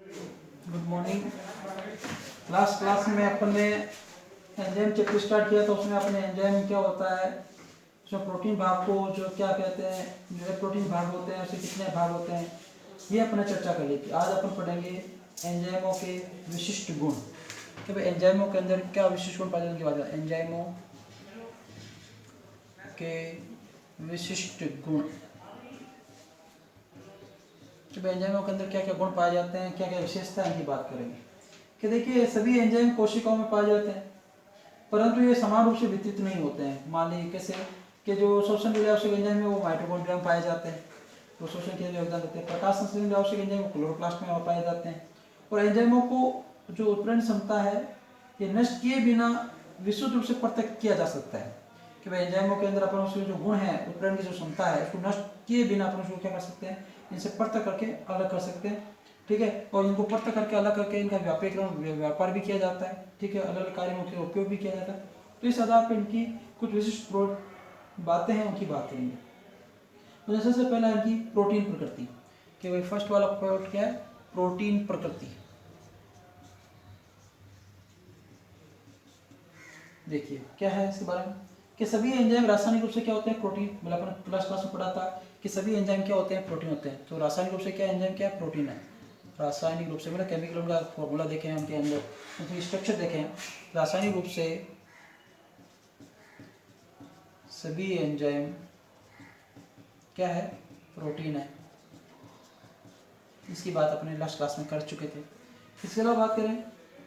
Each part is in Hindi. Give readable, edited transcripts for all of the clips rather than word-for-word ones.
Good morning. लास्ट क्लास में अपन ने एंजाइम चैप्टर स्टार्ट किया तो उसमें अपने एंजाइम क्या होता है, उसमें प्रोटीन भाग को जो क्या कहते हैं, जो प्रोटीन भाग होते हैं उसके कितने भाग होते हैं, ये अपने चर्चा कर ली थी। आज अपन पढ़ेंगे एंजाइमों के विशिष्ट गुण कि भाई एंजाइमों के अंदर क्या विशिष्ट गुण पाए जाने की बात है। एंजाइमों के विशिष्ट गुण कि भाई एंजाइमों के अंदर क्या क्या गुण पाए जाते हैं, क्या क्या विशेषता है, इनकी बात करेंगे। कि देखिए सभी एंजाइम कोशिकाओं में पाए जाते हैं परंतु ये समान रूप से वितरित नहीं होते हैं। मान लीजिए कैसे कि जो शोषण के लिए आवश्यक एंजाइम है वो माइटोकॉन्ड्रिया में पाए जाते हैं, तो शोषण के लिए योगदान देते हैं। प्रकाश संश्लेषण के लिए आवश्यक एंजाइम क्लोरोप्लास्ट में पाए जाते हैं। और एंजाइमों को जो उत्प्रेरण क्षमता है ये नष्ट किए बिना विशुद्ध रूप से पृथक किया जा सकता है। कि भाई एंजाइमों के अंदर अपन उसके जो गुण है, उत्प्रेरण की जो क्षमता है, उसको नष्ट किए बिना अपन उसको क्या कर सकते हैं, इनसे पृथक करके अलग कर सकते हैं। ठीक है, और इनको पृथक करके अलग करके इनका व्यापार भी किया जाता है। ठीक है, अलग अलग कार्यों में उपयोग भी किया जाता है। तो इस आधार पर इनकी कुछ विशिष्ट बातें हैं, उनकी बात करेंगे। तो सबसे पहला इनकी प्रोटीन प्रकृति कि भाई फर्स्ट वाला पॉइंट क्या है, प्रोटीन प्रकृति। देखिए क्या है इसके बारे में कि सभी एंजाइम रासायनिक रूप से क्या होते हैं, प्रोटीन। मतलब अपन क्लास में पढ़ा था कि सभी एंजाइम क्या होते हैं, प्रोटीन होते हैं। तो रासायनिक रूप से क्या एंजाइम क्या है, प्रोटीन है। रासायनिक रूप से मतलब केमिकल उनका फॉर्मूला देखें हैं, उनके अंदर उनकी स्ट्रक्चर देखें हैं। रासायनिक रूप से सभी एंजाइम क्या है, प्रोटीन है। इसकी बात अपने लास्ट क्लास में कर चुके थे। इसके अलावा बात करें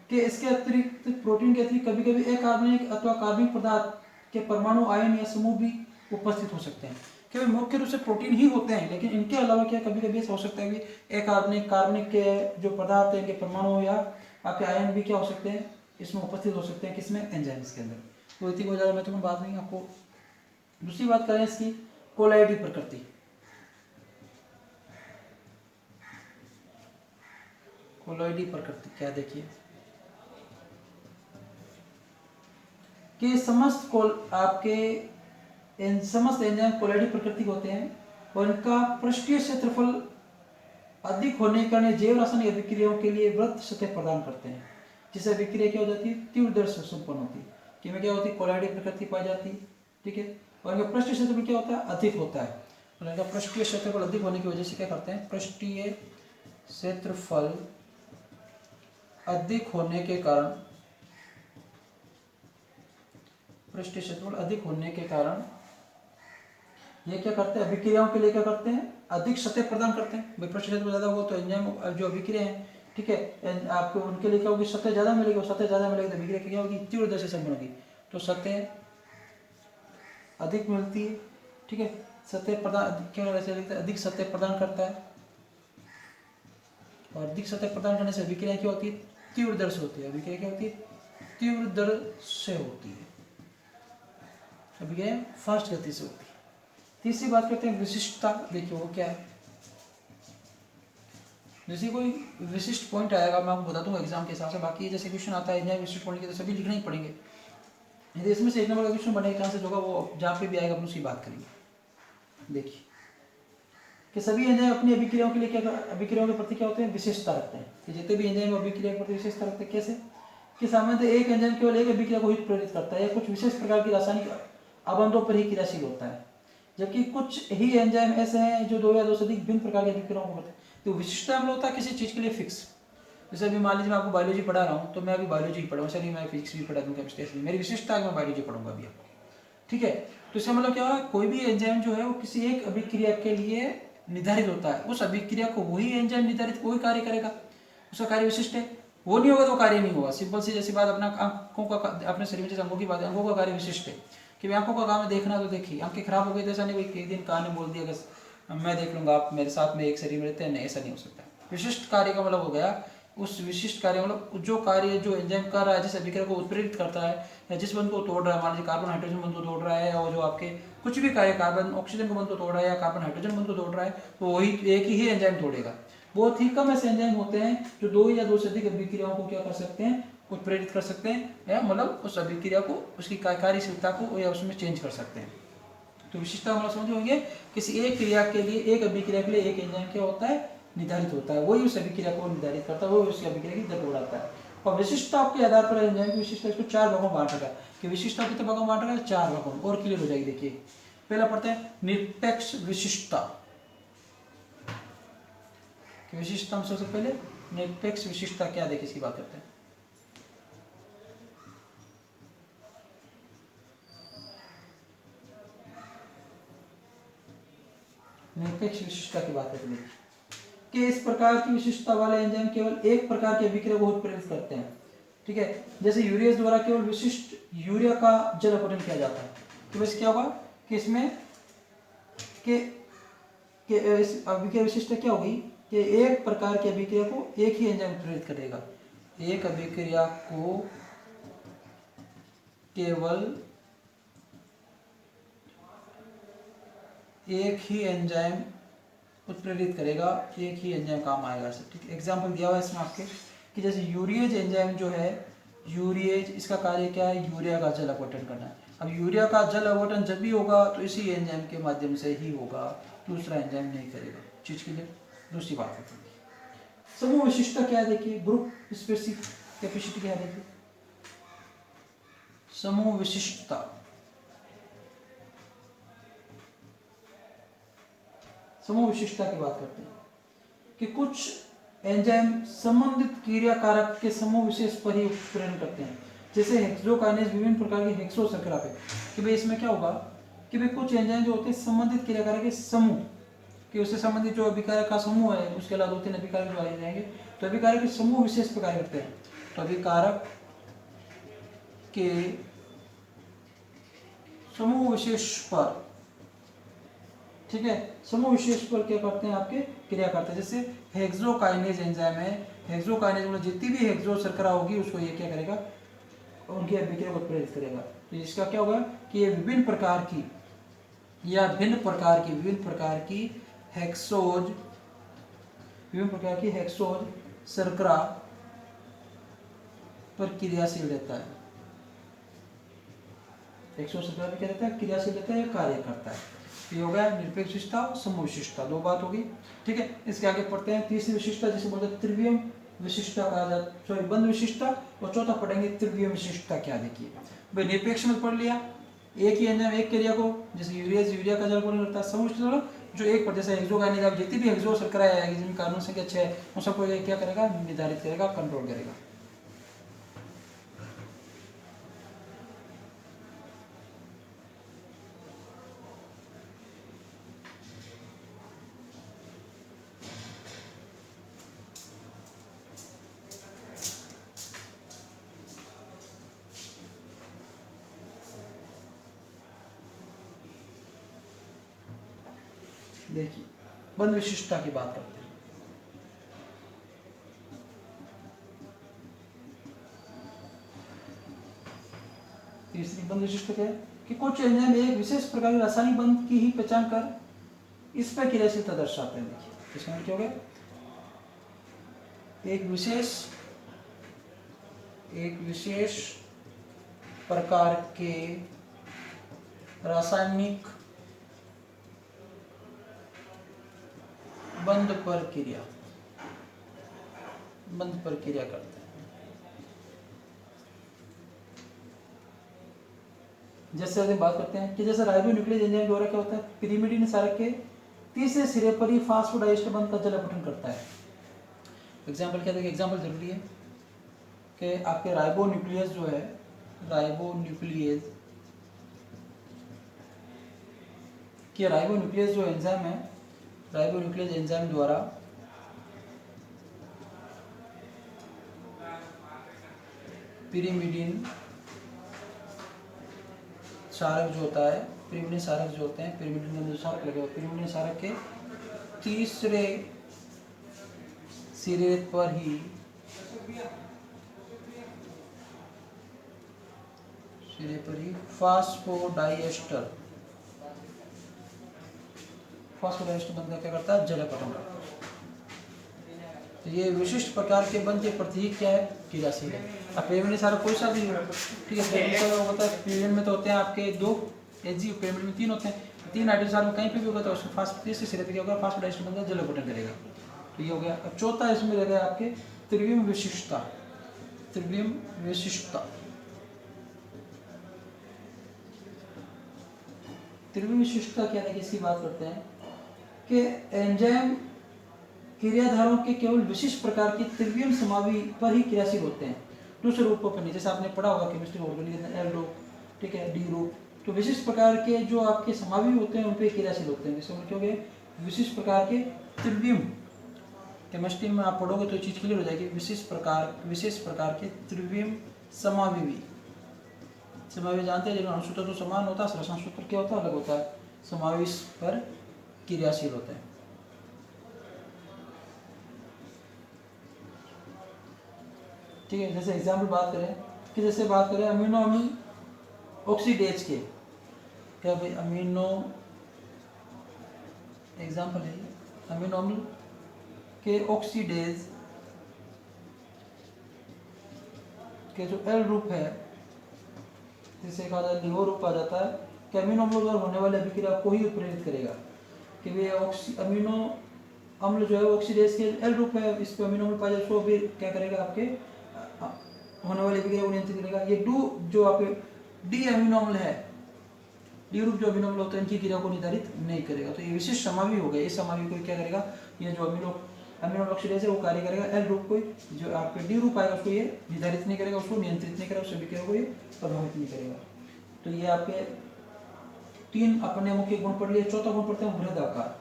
कि इसके अतिरिक्त प्रोटीन के अतिरिक्त कभी कभी अकार्बनिक अथवा कार्बनिक पदार्थ के परमाणु, आयन या समूह भी उपस्थित हो सकते हैं। कि मुख्य रूप से प्रोटीन ही होते हैं, लेकिन इनके अलावा क्या कभी कभी ऐसा हो सकता है कि अकार्बनिक, कार्बनिक के जो पदार्थ हैं, इनके परमाणु या आपके आयन भी क्या हो सकते हैं, इसमें उपस्थित हो सकते हैं। किसमें, एंजाइम्स के अंदर। तो इतनी बहुत ज़्यादा महत्वपूर्ण बात नहीं आपको। दूसरी बात करें इसकी कोलाइडी प्रकृति। कोलाइडी प्रकृति क्या, देखिए कि समस्त एंजाइम कोलाइडी प्रकृति होते हैं और इनका पृष्ठीय क्षेत्रफल अधिक होने के कारण जैव रासायनिक अभिक्रियाओं के लिए वृत्त सतह प्रदान करते हैं, जिससे अभिक्रिया क्या हो जाती है, तीव्र दर से संपन्न होती है। कि में क्या होती है, कोलाइडी प्रकृति पाई जाती है। ठीक है, और इनका पृष्ठीय क्षेत्रफल क्या होता है, अधिक होता है। और इनका पृष्ठीय क्षेत्रफल अधिक होने की वजह से क्या करते हैं, पृष्ठीय क्षेत्रफल अधिक होने के कारण, पृष्ठीय क्षेत्रफल अधिक होने के कारण ये क्या करते हैं, अभिक्रियाओं के लिए क्या करते हैं, अधिक सतह प्रदान करते हैं। भाई पृष्ठीय क्षेत्रफल ज्यादा होगा तो एंजाइम जो अभिक्रिया है, ठीक है, आपको उनके लिए क्या होगी, सतह ज्यादा मिलेगी। और सतह ज्यादा मिलेगी तो अभिक्रिया क्या होगी, तीव्र दर से संपन्न होगी। तो सतह अधिक मिलती है। ठीक है, सतह प्रदान क्या वैसे अधिक सतह प्रदान करता है, और अधिक सतह प्रदान करने से अभिक्रिया क्या होती है, तीव्र दर से होती है। अभिक्रिया क्या होती है, तीव्र दर से होती है, अभिक्रिया फास्ट गति से होती है। तीसरी बात करते हैं विशिष्टता। देखिए वो क्या है, जैसे कोई विशिष्ट पॉइंट आएगा मैं आपको बता दूंगा एग्जाम के हिसाब से। बाकी जैसे क्वेश्चन आता है एंजाइम विशिष्ट पॉइंट के, तो सभी लिखना ही पड़ेंगे। यदि इसमें से एक नंबर का क्वेश्चन बनने का चांसेस होगा, वो जहाँ पे भी आएगा अपन उसकी बात करेंगे। देखिए कि सभी एंजाइम अपनी अभिक्रियाओं के लिए क्या, अभिक्रियाओं के प्रति क्या होते हैं, विशेषता रखते हैं। कि जितने भी एंजाइम अभिक्रिया के प्रति विशेषता रखते हैं। कैसे कि सामान्यतः एक एंजाइम केवल एक अभिक्रिया को ही प्रेरित करता है या कुछ विशेष प्रकार की रासायनिक अबंधों पर ही क्रियाशील होता है, जबकि कुछ ही एंजाइम ऐसे हैं जो 2 या 2 से अधिक विभिन्न प्रकार की अभिक्रियाओं को करते हैं। तो विशिष्टता मतलब होता है किसी चीज़ के लिए फिक्स। जैसे अभी मान लीजिए मैं आपको बायोलॉजी पढ़ा रहा हूँ, तो मैं अभी बायोलॉजी ही पढ़ूँगा, चलिए मैं फिजिक्स भी पढ़ा दूँ, केमिस्ट्री, मेरी विशिष्टता है मैं बायोलॉजी पढ़ूंगा अभी आपको। ठीक है, तो इसका मतलब क्या है, कोई भी एंजाइम जो है वो किसी एक अभिक्रिया के लिए निर्धारित होता है। उस अभिक्रिया को वही एंजाइम निर्धारित वही कार्य करेगा, उसका कार्य विशिष्ट है। वो नहीं होगा तो कार्य नहीं होगा। सिंपल सी जैसी बात, अपना आंखों का, अपने शरीर में जैसे अंगों की बात है, अंगों का कार्य विशिष्ट है। कि आंखों का काम है देखना, तो देखिए आंखें खराब हो गई तो ऐसा नहीं कोई एक दिन कहानी बोल दिया अगर मैं देख लूंगा, आप मेरे साथ में एक शरीर में रहते हैं, नहीं, ऐसा नहीं हो सकता। विशिष्ट कार्य का मतलब हो गया, उस विशिष्ट कार्य मतलब जो कार्य जो एंजाइम कर रहा है, जिस अभिक्रिया को उत्प्रेरित करता है या जिस बंध को तोड़ रहा है, मान लीजिए कार्बन हाइड्रोजन बंध को तोड़ रहा है, और जो आपके कुछ भी कार्य कार्बन ऑक्सीजन को बंध को तोड़ रहा है या कार्बन हाइड्रोजन बंध को तोड़ रहा है, तो वही एक ही एंजाइम तोड़ेगा। बहुत ही कम ऐसे एंजाइम होते हैं जो 2 या 2 से अधिक अभिक्रियाओं को क्या कर सकते हैं, उत्प्रेरित कर सकते हैं, या मतलब उस अभिक्रिया को, उसकी कार्यशीलता को या उसमें चेंज कर सकते हैं। तो विशिष्टता मतलब समझ होंगे, किसी एक क्रिया के लिए, एक अभिक्रिया के लिए एक एंजाइम क्या होता है, निर्धारित होता है, वही उस अभिक्रिया को निर्धारित करता है, वही उस अभिक्रिया की दर बढ़ाता है। और विशिष्टता के आधार पर एंजाइम की विशिष्टता इसको 4 भागों में बांट रखा है कि विशिष्टता कितने भागों में बांट रखा है, 4 भागों में। और क्लियर हो जाएगी। देखिए पहला पढ़ते हैं निरपेक्ष विशिष्टता। विशिष्टता में सबसे पहले निरपेक्ष विशिष्टता क्या, देखिए इसकी बात करते हैं। निरपेक्ष विशिष्टता की बात करते हैं कि इस प्रकार की विशिष्टता वाले एंजाइम केवल एक प्रकार के अभिक्रिया को उत्प्रेरित करते हैं। ठीक है, जैसे यूरियाज द्वारा केवल विशिष्ट यूरिया का जल अपघटन किया जाता है। तो वैसे क्या होगा कि इसमें के इस अभिक्रिया विशिष्टता क्या होगी कि एक प्रकार की अभिक्रिया को एक ही एंजाइम उत्प्रेरित करेगा। एक अभिक्रिया को केवल एक ही एंजाइम उत्प्रेरित करेगा, एक ही एंजाइम काम आएगा। ठीक है, एग्जाम्पल दिया हुआ है इसमें आपके कि जैसे यूरिएज एंजाइम जो है, यूरिएज इसका कार्य क्या है, यूरिया का जल अपघटन करना है। अब यूरिया का जल अपघटन जब भी होगा तो इसी एंजाइम के माध्यम से ही होगा, दूसरा एंजाइम नहीं करेगा। चीज के लिए दूसरी बात है समूह विशिष्टता क्या है, देखिए ग्रुप स्पेसिफिक कैपेसिटी क्या है, देखिए समूह विशिष्टता। समूह विशिष्टता की बात करते हैं कि कुछ एंजाइम संबंधित क्रिया कारक के समूह विशेष पर ही उत्प्रेरण करते हैं। जैसे हेक्सोकाइनेज विभिन्न प्रकार की हेक्सो शर्करा पे कि भाई इसमें क्या होगा कि भाई कुछ एंजाइम जो होते हैं संबंधित क्रिया कारक के समूह कि उससे संबंधित जो अभिकारक का समूह है, उसके अलावा 2-3 अभिकारक जो आ जाएंगे, तो अभिकारक के समूह विशेष पर कार्य करते हैं। तो अभिकारक के समूह विशेष पर, ठीक है, समूह विशेष पर क्या करते हैं आपके क्रिया करते हैं। जैसे हेक्सोकाइनेज एंजाइम है, हेक्सोकाइनेज में जितनी भी हेक्सो शर्करा होगी उसको ये क्या करेगा, उनकी अभिक्रिया को उत्प्रेरित करेगा। तो इसका क्या होगा कि ये विभिन्न प्रकार की या विभिन्न प्रकार की हेक्सोज शर्करा पर क्रियाशील रहता है। हेक्सोज शर्करा पर क्या रहता है, क्रियाशील रहता है, कार्य करता है। ये हो गया निरपेक्ष विशिष्टता और समूह विशिष्टता, दो बात होगी। ठीक है, इसके आगे पढ़ते हैं तीसरी विशिष्टता जिसे बोलते हैं त्रिवियम विशिष्टता कहा जाता है, सॉरी बंध विशिष्टता। और चौथा पढ़ेंगे त्रिवियम विशिष्टता क्या। देखिए भाई निरपेक्ष में पढ़ लिया, एक ही एंजाइम एक क्रिया को, जैसे यूरिया का जल अपघटन करता है। समूह विशिष्टता जो एक पर, जैसे हेक्सोकाइनेज आप जितनी भी हेक्सो शर्करा आएगी जिनमें कार्बन संख्या 6 है, उन सबको क्या करेगा, निर्धारित करेगा, कंट्रोल करेगा। देखिए बंध विशिष्टता की बात करते हैं। तीसरी बंध विशिष्टता क्या है कि कुछ एंजाइम एक विशेष प्रकार के रासायनिक बंध की ही पहचान कर इस पर क्रियाशीलता दर्शाते हैं। देखिए इसमें क्या हो गया, एक विशेष प्रकार के रासायनिक बंध पर क्रिया करते हैं। जैसे हम बात करते हैं कि जैसे राइबोन्यूक्लियेज एंजाइम द्वारा क्या होता है, पिरिमिडीन क्षारक के तीसरे सिरे पर ही फास्फोडाइस्टर बंध का जल अपघटन करता है। एग्जाम्पल क्या देखिए, एग्जाम्पल जरूरी है कि आपके राइबोन्यूक्लियेज जो है, राइबोन्यूक्लियेज जो एंजाइम है, राइबोन्यूक्लियेज एंजाइम द्वारा पिरिमिडीन क्षारक जो होता है, पिरिमिडीन क्षारक जो होते हैं, पिरिमिडीन जो क्षारक लगे हुए, पिरिमिडीन क्षारक के तीसरे सिरे पर ही फास्फोडाइएस्टर बंध का क्या करता है, जल अपघटन करता है। तो ये विशिष्ट प्रकार के बंध के प्रतीक क्या है, क्रियाशील है। अब पिरिमिडीन क्षारक कोई सा भी हो, ठीक है, पिरिमिडीन में तो होते हैं आपके 2 Hg, पिरिमिडीन में 3 होते हैं। 3 हाइड्रोजन कहीं पे भी होगा तो उसको तीसरे सिरे पे क्या होगा, फास्फोडाइएस्टर बंध का जल अपघटन करेगा। तो ये हो गया। अब चौथा इसमें रहेगा आपके त्रिविम विशिष्टता। त्रिविम विशिष्टता, त्रिविम विशिष्टता क्या है, इसकी बात करते हैं कि एंजाइम क्रियाधारों के केवल विशिष्ट प्रकार के त्रिविम समावि पर ही क्रियाशील होते हैं, दूसरे रूपों पर नहीं। जैसे आपने पढ़ा होगा केमिस्ट्री ऑर्गेनिक एल रूप, ठीक है, डी रूप, तो विशिष्ट प्रकार के जो आपके समावि होते हैं उन पर क्रियाशील होते हैं। जैसे उनके हो गए विशिष्ट प्रकार के त्रिविम, केमिस्ट्री में आप पढ़ोगे तो चीज क्लियर हो जाएगी। विशिष्ट प्रकार के त्रिविम समावि। समावि जानते हैं, जिनका अणुसूत्र तो समान होता है, श्वसन सूत्र क्या होता है, अलग होता है। समावेश पर क्रियाशील होते हैं। ठीक है, जैसे एग्जाम्पल बात करें कि जैसे बात करें अमीनो अम्ल ऑक्सीडेज के, क्या भाई अमीनो एग्जाम्पल है अमीनो अम्ल के ऑक्सीडेज के जो एल रूप है, जैसे कहा जाए लिवो रूप आ जाता है कि अमीनो अम्लों द्वारा होने वाले अभिक्रिया को ही उत्प्रेरित करेगा कि वे अमीनो अम्ल जो है ऑक्सीडेज के एल रूप है, इस पे अमीनो अम्ल पाया जाए तो भी क्या करेगा, आपके होने वाली अभिक्रिया को नियंत्रित करेगा। ये डू जो आपके डी अमीनो अम्ल है, डी ग्रुप जो अमीनो अम्ल होते हैं इनकी क्रिया को निर्धारित नहीं करेगा। तो ये विशिष्ट समावि हो गए। इस समावि को क्या करेगा, ये जो अमीनो ऑक्सीडेज है वो कार्य करेगा एल ग्रुप को, जो आपके डी ग्रुप आएगा उसको ये निर्धारित नहीं करेगा, उसको नियंत्रित नहीं करेगा, उस अभिक्रिया को ये प्रभावित नहीं करेगा। तो ये आपके तीन अपने मुख्य गुण पढ़ लिए। चौथा गुण पढ़ते हैं बृहद आकार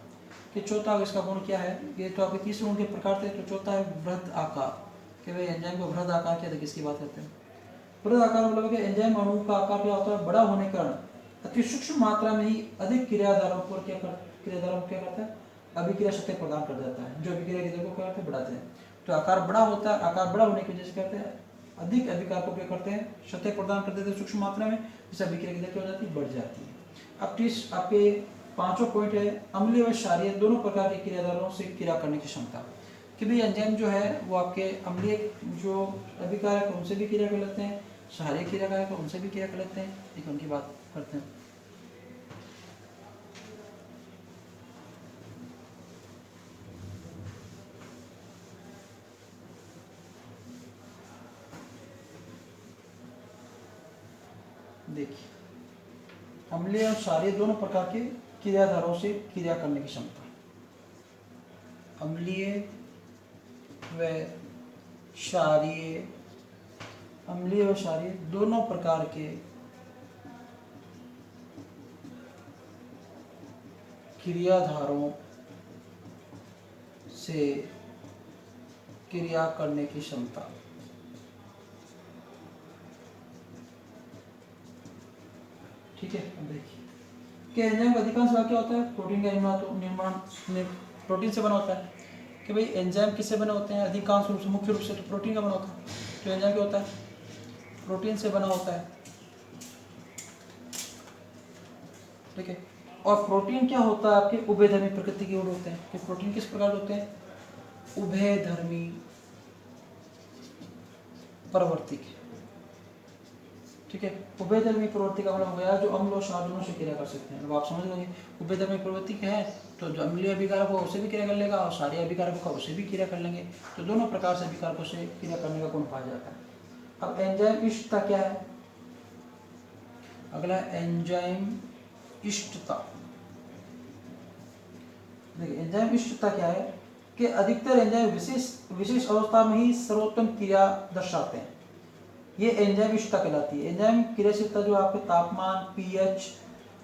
कि चौथा इसका गुण क्या है, ये तो आपके तीसरे गुण के प्रकार थे, तो चौथा है बृहद आकार कि भाई एंजाइम को बृहद आकार क्या, देखिए इसकी बात करते हैं। बृहद आकार मतलब कि एंजाइम अणु का आकार क्या होता है, बड़ा होने के कारण अति सूक्ष्म मात्रा में ही अधिक क्रियाधारों को क्या करता है, अभिक्रिया शक्ति प्रदान कर देता है, जो अभिक्रिया की दर को क्या करते हैं, बढ़ाते हैं। तो आकार बड़ा होता है, आकार बड़ा होने की वजह से करते हैं अधिक अभिकार को क्या करते हैं, शक्ति प्रदान कर देते हैं सूक्ष्म मात्रा में, जिससे अभिक्रिया की दर क्या हो जाती है, बढ़ जाती है। अब आपके पांचों पॉइंट है अम्लीय व क्षारीय दोनों प्रकार के क्रियाधारों से क्रिया करने की क्षमता कि भाई एंजाइम जो है वो आपके अम्लीय जो अभिकार है उनसे भी क्रिया कर लेते हैं, क्षारीय क्रिया है उनसे भी क्रिया कर लेते हैं। एक उनकी बात करते हैं। देखिए अम्लीय और क्षारीय दोनों प्रकार के क्रियाधारों से क्रिया करने की क्षमता, अम्लीय व क्षारीय, अम्लीय व क्षारीय दोनों प्रकार के क्रियाधारों से क्रिया करने की क्षमता। ठीक है, अब देखिए कि एंजाइम का अधिकांश भाग क्या होता है, प्रोटीन का निर्माण प्रोटीन से बना होता है कि भाई एंजाइम किससे बने होते हैं, अधिकांश रूप से मुख्य रूप से तो प्रोटीन का बना होता है। तो एंजाइम क्या होता है, प्रोटीन से बना होता है। ठीक है, और प्रोटीन क्या होता है, आपके उभयधर्मी प्रकृति के होते हैं कि प्रोटीन किस प्रकार होते हैं, उभयधर्मी प्रवर्ती। ठीक है, उभयधर्मी प्रवृत्ति का मतलब हो गया जो अम्ल और क्षार दोनों से क्रिया कर सकते हैं। अब आप समझ गए उभयधर्मी प्रवृत्ति क्या है, तो जो अम्लीय अभिकारक हो उसे भी क्रिया कर लेगा और क्षारीय अभिकारक होगा उसे भी क्रिया कर लेंगे। तो दोनों प्रकार से अभिकारकों से क्रिया करने का गुण पाया जाता है। अब एंजाइम इष्टता क्या है, अगला एंजाइम इष्टता। देखिए एंजाइम इष्टता क्या है कि अधिकतर एंजाइम विशेष अवस्था में ही सर्वोत्तम क्रिया दर्शाते हैं। ये एंजाइम इष्टता कहलाती है। एंजाइम क्रियाशीलता जो आपके तापमान, पीएच,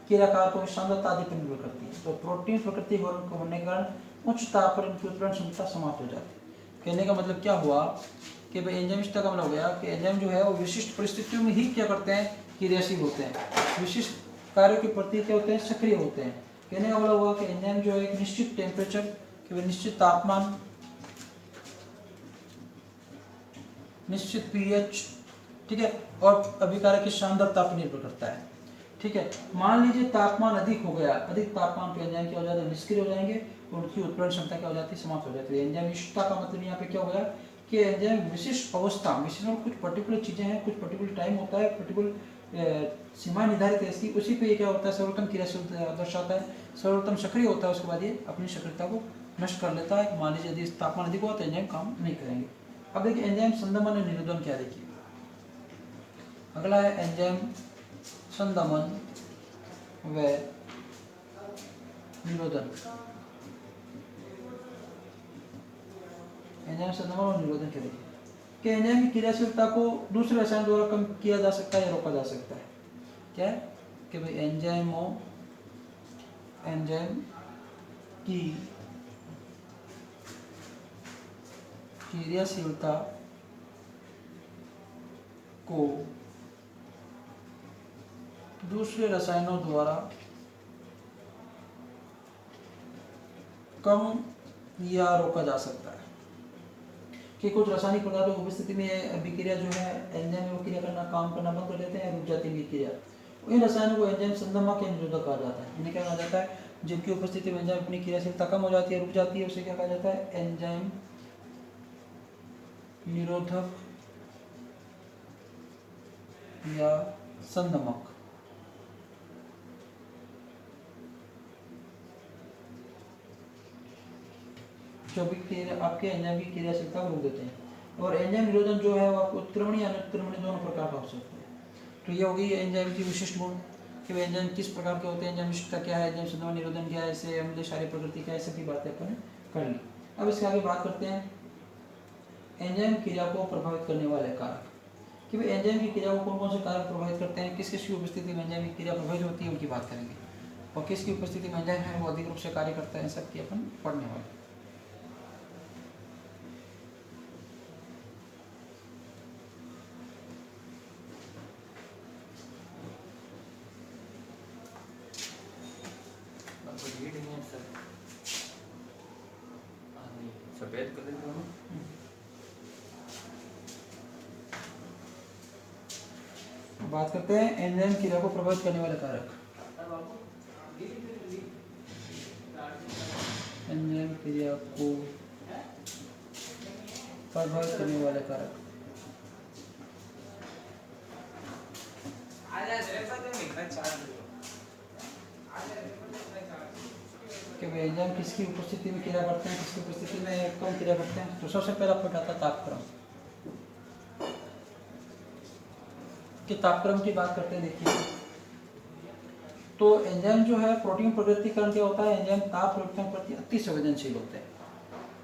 क्रियाकारकों की सांद्रता आदि पर निर्भर करती है। तो प्रोटीन प्रकृति होने के कारण उच्च ताप पर इनकी उत्प्रेरण क्षमता समाप्त हो जाती है। कहने का मतलब क्या हुआ कि भाई एंजाइम इष्टता का मतलब हो गया कि एंजाइम जो है वो विशिष्ट परिस्थितियों में ही क्या करते हैं, क्रियाशील होते हैं, विशिष्ट कार्यों के प्रति क्या होते हैं, सक्रिय होते हैं। कहने का मतलब हुआ कि एंजाइम जो है एक निश्चित टेम्परेचर के निश्चित तापमान, निश्चित पीएच, ठीक है, और अभिकारक की सांद्रता पर निर्भर करता है। ठीक है, मान लीजिए तापमान अधिक हो गया, अधिक तापमान पे एंजाइम क्या हो जाता है, निष्क्रिय हो जाएंगे और उनकी उत्प्रेरण क्षमता क्या हो जाती है, समाप्त हो जाती है। एंजाइम इष्टता का मतलब यहाँ पे क्या हो गया कि एंजाइम विशिष्ट अवस्था, विशिष्ट कुछ पर्टिकुलर चीजें हैं, कुछ पर्टिकुलर टाइम होता है, पर्टिकुलर सीमा निर्धारित है इसकी, उसी पे क्या होता है, सर्वोत्तम क्रियाशील दर्शाता है, सर्वोत्तम सक्रिय होता है, उसके बाद ये अपनी सक्रियता को नष्ट कर लेता है। मान लीजिए यदि तापमान अधिक हुआ तो एंजाइम काम नहीं करेंगे। अब देखिए एंजाइम संदमन और निरोधन क्या, देखिए अगला है एंजाइम संदमन व निरोधन। एंजाइम संदमन और निरोधन क्या, देखिए कि एंजाइम की क्रियाशीलता को दूसरे रसायन द्वारा कम किया जा सकता है या रोका जा सकता है। क्या है कि भाई एंजाइम की क्रियाशीलता को दूसरे रसायनों द्वारा कम या रोका जा सकता है। कि कुछ रासायनिक पदार्थों की उपस्थिति में अभिक्रिया जो है एंजाइम में क्रिया करना, काम करना बंद कर देते हैं, रुक जाती है क्रिया। इन रसायनों को एंजाइम संदमक या निरोधक कहा जाता है। इन्हें क्या कहा जाता है, जिनकी उपस्थिति में एंजाइम अपनी क्रियाशीलता कम हो जाती है, रुक जाती है, उसे क्या कहा जाता है, एंजाइम निरोधक या संदमक। जो भी आपके एंजाइम की क्रियाशीलता को रोक देते हैं। और एंजाइम निरोधन जो है वो आपको उत्क्रमणीय अनुत्क्रमणीय दोनों प्रकार का हो सकता है। तो ये होगी एंजाइम की विशिष्ट गुण कि वे एंजाइम किस प्रकार के होते हैं, एंजाइम विशिष्टता क्या है, एंजाइम संदमन निरोधन क्या है, इससे अम्लीय क्षारीय प्रकृति क्या है, सभी बातें अपन कर ली। अब इसके आगे बात करते हैं एंजाइम क्रिया को प्रभावित करने वाले कारक कि भाई एंजाइम की क्रिया को कौन कौन से कारक प्रभावित करते हैं, किस किस की उपस्थिति में एंजाइम की क्रिया प्रभावित होती है उनकी बात करेंगे, और किसकी उपस्थिति में एंजाइम है वो अधिक रूप से कार्य करता है, सब की अपन पढ़ने वाले। सफेद कलर का बात करते हैं एंजाइम क्रिया को प्रभावित करने वाले कारक। एंजाइम क्रिया को प्रभावित करने वाले कारक कि भाई एंजाइम किसकी उपस्थिति में क्रिया करते हैं, किसकी उपस्थिति में कम क्रिया करते हैं। तो सबसे पहला पॉइंट आता है तापक्रम। कि तापक्रम की बात करते हैं, देखिए तो एंजाइम जो है प्रोटीन प्रगतिकरण क्या होता है, एंजाइम ताप परिवर्तन प्रति अति संवेदनशील होते हैं।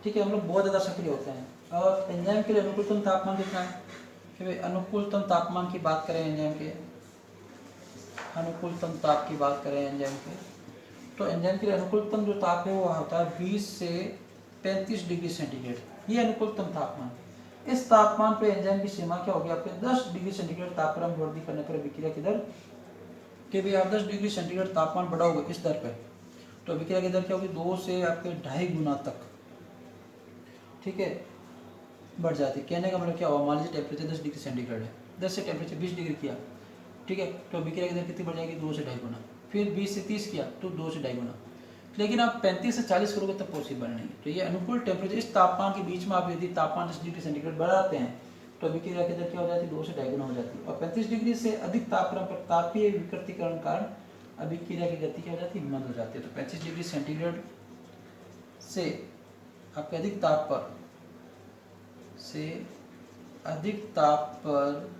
ठीक है, हम लोग बहुत ज़्यादा सक्रिय होते हैं। और एंजाइम के लिए अनुकूलतम तापमान कितना है, कि भाई अनुकूलतम तापमान की बात करें, एंजाइम के अनुकूलतम ताप की बात करें एंजाइम के, तो एंजाइम के लिए अनुकूलतम जो ताप है वो होता है 20 से 35 डिग्री सेंटीग्रेड। ये अनुकूलतम तापमान। इस तापमान पे एंजाइम की सीमा क्या होगी आपके 10 डिग्री सेंटीग्रेड तापक्रम वृद्धि करने पर अभिक्रिया की दर कि भी आप 10 डिग्री सेंटीग्रेड तापमान बढ़ाओगे इस दर पे तो अभिक्रिया की दर क्या होगी 2 से आपके 2.5 गुना तक, ठीक है, बढ़ जाती है। कहने का मतलब क्या हुआ, मान लीजिए टेम्परेचर 10 डिग्री सेंटीग्रेड है, 10 से टेम्परेचर 20 डिग्री किया, ठीक है, तो अभिक्रिया की दर कितनी बढ़ जाएगी 2 से 2.5 गुना। फिर 20 से 30 किया तो 2 से 2.5 गुना। लेकिन आप 35 से 40 करोगे तब पॉसिबल नहीं। तो ये अनुकूल टेम्परेचर, इस तापमान के बीच में आप यदि तापमान 10 डिग्री सेंटीग्रेड बढ़ाते हैं तो अभिक्रिया की दर क्या हो जाती है 2 से 2.5 गुना हो जाती है। और 35 डिग्री से अधिक तापक्रम पर तापीय विकृतीकरण कारण अभिक्रिया की गति क्या हो जाती है, मंद हो जाती है। तो 35 डिग्री सेंटीग्रेड से आपके अधिक ताप पर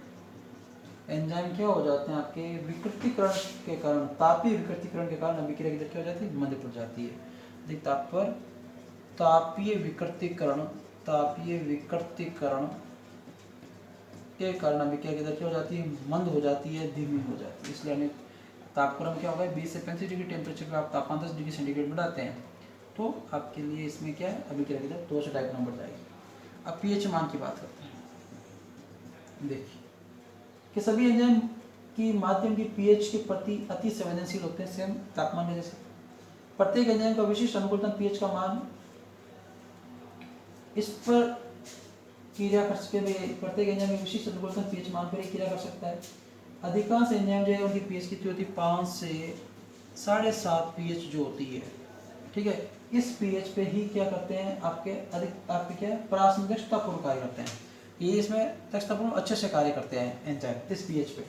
एंजाइम क्या हो जाते हैं आपके विकृतीकरण के कारण, तापीय विकृतीकरण के कारण अभिक्रिया की दर क्या हो जाती है, मंद पड़ जाती है। अधिक ताप पर तापीय विकृतीकरण के कारण अभिक्रिया की दर क्या हो जाती है, मंद हो जाती है, धीमी हो जाती है। इसलिए हमें तापक्रम क्या होगा 20 से 35 डिग्री टेम्परेचर पर आप तापमान 10 डिग्री सेंटीग्रेड बढ़ाते हैं तो आपके लिए इसमें क्या है, अभिक्रिया की दर 2 से 2.5 गुना बढ़ जाएगी। अब पीएच मान की बात करते हैं। देखिए कि सभी एंजाइम की माध्यम की पीएच के प्रति अति संवेदनशील होते हैं, सेम तापमान के जैसे। प्रत्येक एंजाइम का विशिष्ट अनुकूलतम पीएच का मान इस पर क्रिया कर सकते हैं। प्रत्येक एंजाइम में विशिष्ट अनुकूलतम पीएच मान पर ही क्रिया कर सकता है। अधिकांश एंजाइम जो है उनकी पीएच कितनी होती है 5 से 7.5 पीएच जो होती है, ठीक है। इस पीएच पे ही क्या करते हैं आपके क्या परासंग दक्षतापूर्ण कार्य करते हैं। ये इसमें दक्षतापूर्ण अच्छे से कार्य करते हैं एंजाइम इस पीएच पे।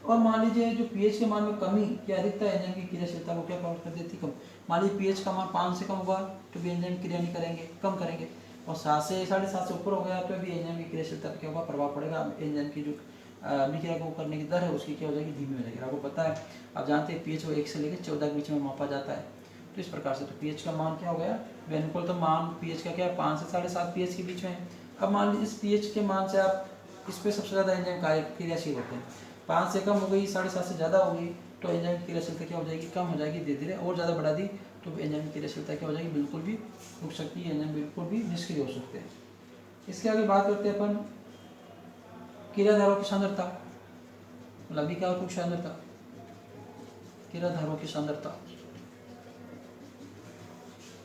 और मान लीजिए जो पीएच के मान में कमी या अधिकता एंजाइम की क्रियाशीलता को क्या प्रभावित कर देती है, कम। मान लीजिए पीएच का मान 5 से कम होगा तो भी एंजाइम क्रिया नहीं करेंगे, कम करेंगे, और 7 से 7.5 से ऊपर हो गया तो भी एंजाइम की क्रियाशीलता क्या होगा, प्रभाव पड़ेगा। एंजाइम की जो अभिक्रिया को करने की दर है उसकी क्या हो जाएगी, धीमी हो जाएगी। आपको पता है, आप जानते हैं पीएच को 1 से लेकर 14 के बीच में मापा जाता है। तो इस प्रकार से तो पीएच का मान क्या हो गया, वेनुकुल तो मान पीएच का क्या है 5 से 7.5 पीएच के बीच में। अब मान लीजिए इस पीएच के मान से आप इस पर सबसे ज़्यादा एंजाइम क्रियाशील होते हैं, 5 से कम हो गई, 7.5 से ज़्यादा होगी तो एंजाइम की क्रियाशीलता क्या हो जाएगी, कम हो जाएगी। धीरे धीरे और ज़्यादा बढ़ा दी तो एंजाइम की क्रियाशीलता क्या हो जाएगी, बिल्कुल भी रुक सकती है, एंजाइम बिल्कुल भी निष्क्रिय हो सकते हैं। इसके आगे बात करते हैं अपन क्रियाधारों की सांद्रता, मतलब अभिक्रियाओं की सांद्रता, क्रियाधारों की सांद्रता।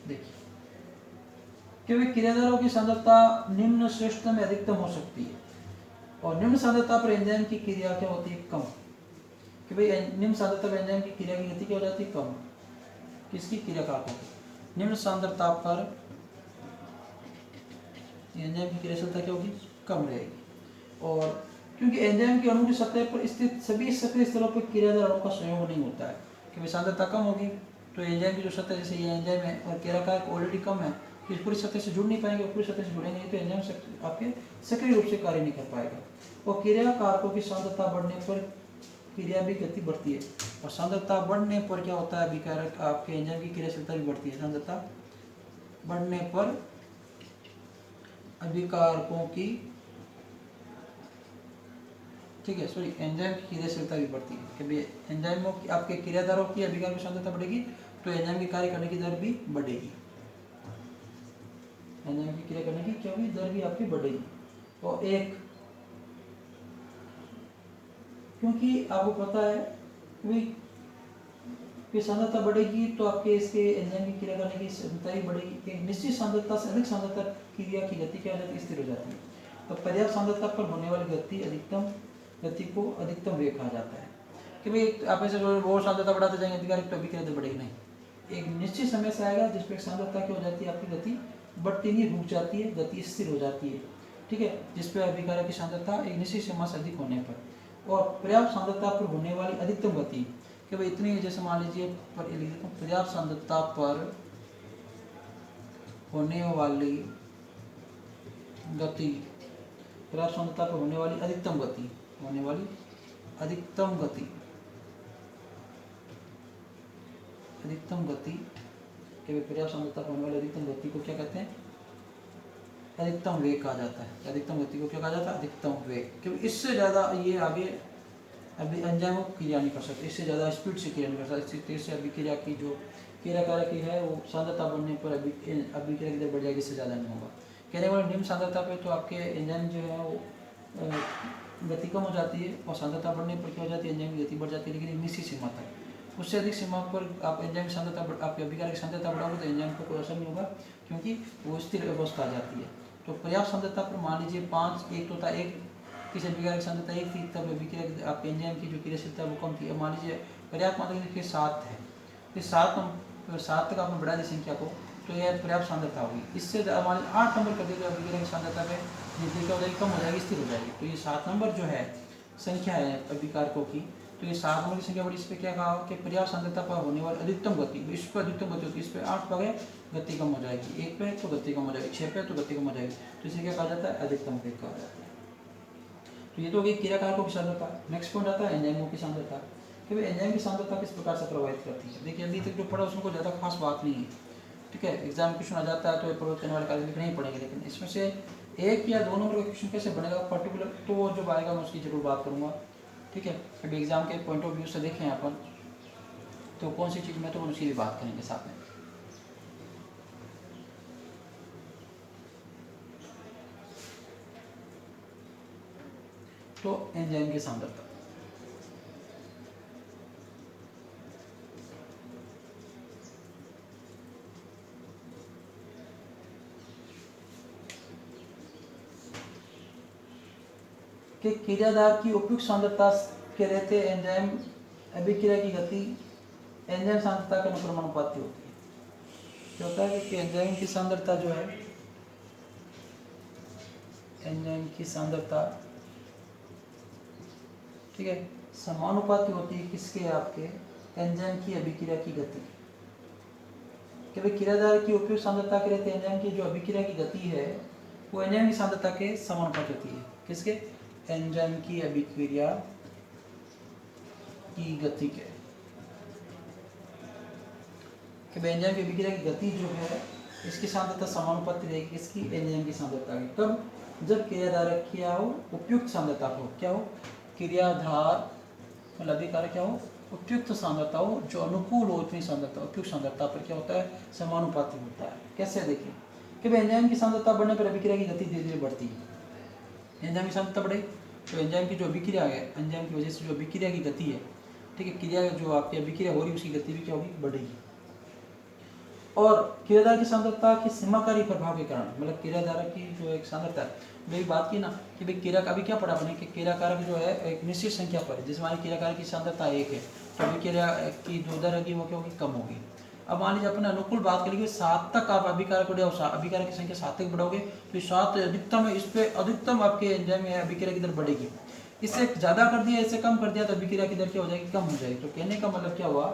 देखिए क्योंकि क्रियाधारों की सांद्रता निम्न श्रेष्ठतम में अधिकतम हो सकती है, और निम्न सांद्रता पर एंजाइम की क्रिया क्या होती है, कम। कि भाई निम्न सांद्रता पर एंजाइम की क्रिया की गति क्या हो जाती है, कम। किसकी क्रिया कारकों की, निम्न सांद्रता पर एंजाइम की क्रियाशीलता क्या होगी, कम रहेगी। और क्योंकि एंजाइम के अणु की सतह पर स्थित सभी सक्रिय स्तरों पर क्रियाधार अणु का संयोग नहीं होता है, क्योंकि सांद्रता कम होगी तो एंजाइम की जो सतह, जैसे ये एंजाइम है और क्रियाकारक ऑलरेडी कम है, तो इस पूरी सतह से जुड़ नहीं पाएंगे, पूरी सतह से जुड़ेंगे तो एंजाइम आपके सक्रिय रूप से कार्य नहीं कर पाएगा। और क्रियाकारकों की सांद्रता बढ़ने पर क्रिया भी गति बढ़ती है, और सांद्रता बढ़ने पर क्या होता है, अभिकारक आपके एंजाइम की क्रियाशीलता भी बढ़ती है। सांद्रता बढ़ने पर अभिकारकों की, ठीक है, सॉरी, एंजाइम की क्रियाशीलता भी बढ़ती है। कि भाई एंजाइमों की आपके क्रियाधारों की अभिकार की सांद्रता बढ़ेगी तो एंजाइम की कार्य करने की दर भी बढ़ेगी, एंजाइम की क्रिया करने की क्या होगी, दर भी आपकी बढ़ेगी। और एक क्योंकि आपको पता है कि सांद्रता बढ़ेगी तो आपके इसके एंजाइम की क्रिया करने की क्षमता भी बढ़ेगी। एक निश्चित सांद्रता से अधिक सांद्रता क्रिया की गति क्या हो जाती है, स्थिर हो जाती है। तो पर्याप्त सांद्रता पर होने वाली गति को अधिकतम वेग कहा जाता है। कि भाई आप ऐसे बहुत सांद्रता बढ़ाते जाएंगे अभिकारक तो अभिक्रिया दर बढ़ेगी नहीं। एक निश्चित समय से आएगा जिसपे सांद्रता क्या हो जाती है, आपकी गति बढ़ती नहीं, रुक जाती है, गति स्थिर हो जाती है, ठीक है, जिसपे अभिकारक की सांद्रता एक निश्चित सीमा से अधिक होने पर। और पर्याप्त सांद्रता पर होने वाली अधिकतम गति कि भाई इतनी, जैसे मान लीजिए पर्याप्त सांद्रता पर होने वाली गति, पर्याप्त सांद्रता पर होने वाली अधिकतम गति, होने वाली अधिकतम गति, अधिकतम गति कि पर्याप्त सांद्रता पर होने वाली अधिकतम गति को क्या कहते हैं, अधिकतम वेग कहा जाता है। अधिकतम गति को क्या कहा जाता है, अधिकतम वेग। क्योंकि इससे ज़्यादा ये आगे अभी एंजाइमों क्रिया नहीं कर सकते, इससे ज़्यादा स्पीड से क्रिया नहीं कर सकते, इससे तेज से अभिक्रिया की जो क्रियाकारक की है वो सांद्रता बढ़ने पर अभिक्रिया की दर बढ़ जाएगी, इससे ज़्यादा नहीं होगा। कहने वाले निम्न सांद्रता पे तो आपके एंजाइम जो है वो गति कम हो जाती है, और सांद्रता बढ़ने पर क्या हो जाती है, एंजाइम की गति बढ़ जाती है, लेकिन एक निश्चित सीमा तक। उससे अधिक सीमा पर आप एंजाइम की सांद्रता, आपके अभिक्रिया की सांद्रता बढ़ाओगे तो एंजाइम को कोई असर नहीं होगा, क्योंकि वो स्थिर अवस्था आ जाती है। तो पर्याप्त सांद्रता पर मान लीजिए 5, एक तो था एक किसी अभिक्रिया की सांद्रता 1 थी, तब अभिक्रिया आपके एंजाइम की जो क्रियाशीलता वो कम थी। अब मान लीजिए पर्याप्त मात्रा देखिए 7 है, फिर 7 तक आपने बढ़ा दी संख्या को तो यह पर्याप्त सांद्रता होगी। इससे मान लीजिए 8 नंबर कर दिया अभिक्रिया की सांद्रता पे ये क्या हो जाएगी, कम हो जाएगी, स्थिर हो जाएगी। तो ये 7 नंबर जो है संख्या है अभिकारकों की, तो ये 7 नंबर की संख्या बड़ी, इस पर क्या कहा कि पर्याप्त सांद्रता पर होने वाली अधिकतम गति, इस पर अधिकतम गति होती है, इस पर 8 पर गए गति कम हो जाएगी, 1 पे तो गति कम हो जाएगी, 6 पे तो गति कम हो जाएगी, तो इसे क्या कहा जाता है, अधिकतम वेग कहा जाता है। तो ये तो हो गई क्रियाकारकों की सांद्रता। नेक्स्ट पॉइंट आता है एंजाइमों की सांद्रता, कि भाई एंजाइम की सांद्रता किस प्रकार से प्रभावित करती है। देखिए अभी तक जो पढ़ा उसमें कोई ज़्यादा खास बात नहीं है, ठीक है, एग्जाम क्वेश्चन आ जाता है तो प्रभावित करने वाले कार्य लिखने ही पड़ेंगे, लेकिन इसमें से 1 या 2 नंबर का क्वेश्चन कैसे बनेगा पर्टिकुलर, तो जब आएगा मैं उसकी जरूर बात करूँगा, ठीक है। अभी एग्जाम के पॉइंट ऑफ व्यू से देखें अपन तो कौन सी चीज़ में तो उसकी भी बात करेंगे साथ में। तो एंजाइम की सांद्रता, कि क्रियाधार की उपयुक्त सांद्रता के रहते एंजाइम अभिक्रिया की गति एंजाइम सांद्रता के अनुक्रमानुपाती होती है। क्या होता है कि एंजाइम की सांद्रता जो है, एंजाइम की सांद्रता, ठीक है, समानुपाती होती है किसके, आपके एंजाइम की अभिक्रिया की गति, कि भाई क्रियाधार की उपयुक्त सांद्रता के रहते एंजाइम की जो अभिक्रिया की गति है वो एंजाइम की सांद्रता के समानुपाती होती है। किसके? एंजाइम की अभिक्रिया की गति के, कि एंजाइम की अभिक्रिया की गति जो है इसकी सांद्रता समानुपाती रहेगी किसकी? एंजाइम की सांद्रता की। कब? जब क्रियाधारक क्या हो? उपयुक्त सांद्रता हो। क्या हो? क्रियाधार मतलब अभिकारक क्या हो? उपयुक्त सांद्रता हो, जो अनुकूल हो उतनी सांद्रता, उपयुक्त सांद्रता पर क्या होता है? समानुपाती होता है। कैसे? देखिए कि एंजाइम की सांद्रता बढ़ने पर अभिक्रिया की गति धीरे धीरे बढ़ती है। एंजाइम की सांद्रता बढ़े तो एंजाइम की जो अभिक्रिया है, एंजाइम की वजह से जो अभिक्रिया की गति है, ठीक है, क्रिया जो आपकी अभिक्रिया हो रही है उसकी गति भी क्या होगी? बढ़ेगी। और क्रियाधार की सांद्रता के सीमाकारी प्रभाव के कारण, मतलब क्रियाधार की जो एक सांद्रता है, वही बात की ना कि भाई क्रिया का भी क्या पढ़ा अपने कि क्रियाकारक जो है एक निश्चित संख्या पर है। जैसे हमारी क्रियाकारक की सांद्रता 1 है तो अभी क्रिया की जो दर होगी वो क्या होगी? कम होगी। अब मान लीजिए अपने अनुकूल बात करेंगे 7 तक आप अभिकारक बढ़ाओ, अभिकारक की संख्या 7 तक बढ़ाओगे तो 7 अधिकतम है, इस पर अधिकतम आपके एंजाइम में अभिक्रिया की दर बढ़ेगी। इससे ज़्यादा कर दिया, इससे कम कर दिया तो अभिक्रिया की दर क्या हो जाएगी? कम हो जाएगी। तो कहने का मतलब क्या हुआ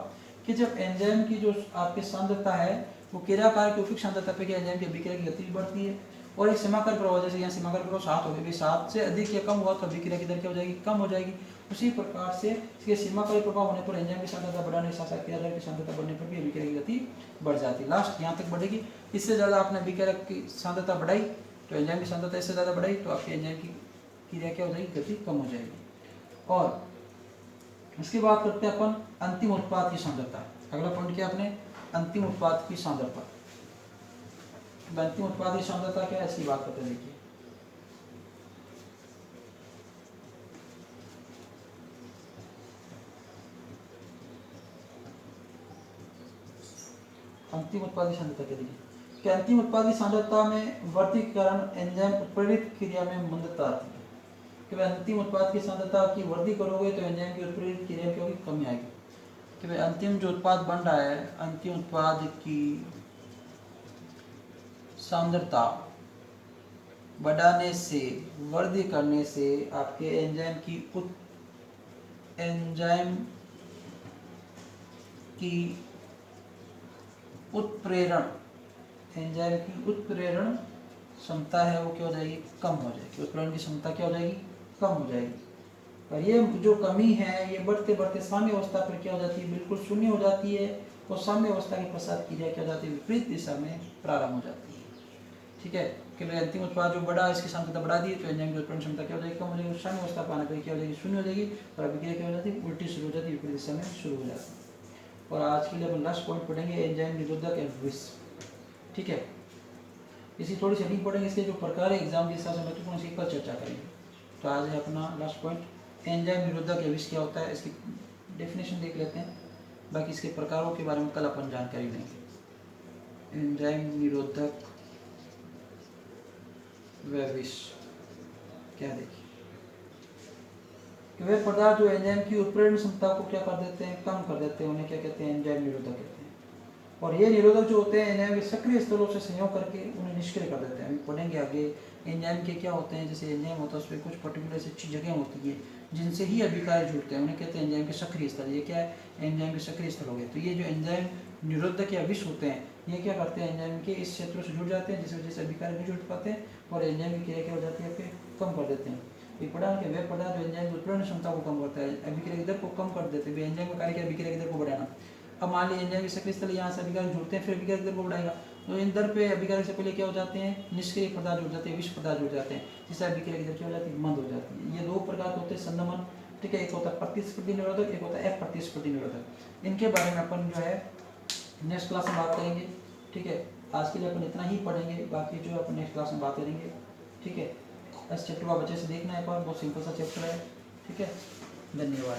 कि जब एंजाइम की जो आपकी सांद्रता है वो क्रियाकारक की उपयुक्त सांद्रता पे क्या एंजाइम की अभिक्रिया की गति भी बढ़ती है। और एक सीमाकार प्रभाव, जैसे यहाँ सीमाकार प्रभाव 7 हो गया, 7 से अधिक या कम हुआ तो अभिक्रिया की दर क्या हो जाएगी? कम हो जाएगी। उसी प्रकार से इसके सीमाकारी प्रभाव होने पर एंजाइम की सांद्रता बढ़ाने के साथ साथ क्रियाधार की सांद्रता बढ़ने पर भी अभिक्रिया की गति बढ़ जाती है। लास्ट यहाँ तक बढ़ेगी। इससे ज़्यादा आपने अभिक्रिया की सांद्रता बढ़ाई तो एंजाइम की सांद्रता इससे ज़्यादा बढ़ाई तो आपकी एंजाइम की क्रिया क्या हो जाएगी? गति कम हो जाएगी। और इसके बाद करते हैं अपन अंतिम उत्पाद की सांद्रता। अगला पॉइंट क्या अपने? अंतिम उत्पाद की सांद्रता। अंतिम उत्पाद की सांद्रता क्या है इसकी बात करते हैं। देखिए अंतिम उत्पाद की सांद्रता क्या? देखिए कि अंतिम उत्पाद की सांद्रता में वृद्धि के कारण एंजाइम उत्प्रेरित क्रिया में मंदता आती है। कि भाई अंतिम उत्पाद की सांद्रता की वृद्धि करोगे तो एंजाइम की उत्प्रेरित क्रिया की होगी? कमी आएगी। कि भाई अंतिम जो उत्पाद बन रहा है, अंतिम उत्पाद की सांद्रता बढ़ाने से, वृद्धि करने से आपके एंजाइम की उत्प्रेरण, एंजाइम की उत्प्रेरण क्षमता है वो क्या हो जाएगी? कम हो जाएगी। उत्प्रेरण की क्षमता क्या हो जाएगी? कम हो जाएगी। और ये जो कमी है ये बढ़ते बढ़ते साम्य अवस्था पर क्या हो जाती है? बिल्कुल शून्य हो जाती है। और साम्य अवस्था के पश्चात क्रिया क्या हो जाती है? विपरीत दिशा में प्रारंभ हो जाती है। ठीक है कि भाई अंतिम उत्पाद जो बढ़ा, इसकी सांद्रता बढ़ा दी तो एंजाइम की उत्प्रेरण क्षमता क्या हो जाएगी? कम हो जाएगी। साम्य अवस्था पाने पर क्या हो जाएगी? शून्य हो जाएगी। और अभिक्रिया क्या हो जाती है? उल्टी शुरू हो जाती है, विपरीत दिशा में शुरू हो जाती है। और आज के लिए अपन लास्ट पॉइंट पढ़ेंगे एंजाइम निरोधक एंड विष। ठीक है, इसी थोड़ी सेटिंग पढ़ेंगे, इसके जो प्रकार है एग्जाम के हिसाब से महत्वपूर्ण, इसकी कल चर्चा करेंगे। तो आज है अपना लास्ट पॉइंट एंजाइम निरोधक या विष क्या होता है, इसकी डेफिनेशन देख लेते हैं। बाकी इसके प्रकारों के बारे में कल अपन जानकारी लेंगे। एंजाइम निरोधक व विष क्या? देखिए कि वे पदार्थ जो एंजाइम की उत्प्रेरण क्षमता को क्या कर देते हैं? कम कर देते हैं, उन्हें क्या कहते हैं? एंजाइम निरोधक कहते हैं। और ये निरोधक जो होते हैं एंजाइम के सक्रिय स्थलों से संयोग करके उन्हें निष्क्रिय कर देते हैं। हम पढ़ेंगे आगे एंजाइम के क्या होते हैं। जैसे एंजाइम होता है उसमें कुछ पर्टिकुलर ऐसी जगह होती है जिनसे ही अभिकारक जुड़ते हैं, उन्हें कहते हैं एंजाइम के सक्रिय स्थल। ये क्या है? एंजाइम के सक्रिय स्थल हो गए। तो ये जो एंजाइम निरोधक या विष होते हैं ये क्या करते हैं? एंजाइम के इस क्षेत्रों से जुड़ जाते हैं जिस वजह से अभिकारक नहीं जुड़ पाते हैं और एंजाइम की क्रिया क्या हो जाती है? फिर कम कर देते हैं। ये पढ़ा कि वे पदार्थ जो एंजाइम की उत्प्रेरण क्षमता को कम करता है, अभिक्रिया की दर को कम कर देते हैं। एंजाइम का कार्य क्या? अभिक्रिया की दर को बढ़ाना। अब मान लीजिए एंजाइम के सक्रिय स्थल यहाँ से अभिकारक जुड़ते हैं, फिर अभिकारक दर को बढ़ाएगा तो इन दर पे अभिकारक से पहले क्या हो जाते हैं? निष्क्रिय पदार्थ जुड़ जाते हैं, विष पदार्थ जुड़ जाते हैं, जिससे अभिक्रिया की दर क्या हो जाती है? मंद हो जाती है। ये दो प्रकार के होते हैं संदमन। ठीक है, एक होता है प्रतिस्पर्धी निरोधक, एक होता है अप्रतिस्पर्धी निरोधक। इनके बारे में अपन जो है नेक्स्ट क्लास में बात करेंगे। ठीक है, आज के लिए अपन इतना ही पढ़ेंगे, बाकी जो अपन नेक्स्ट क्लास में बात करेंगे। ठीक है, इस चैप्टर को अच्छे से देखना है, बहुत सिंपल सा चैप्टर है। ठीक है, धन्यवाद।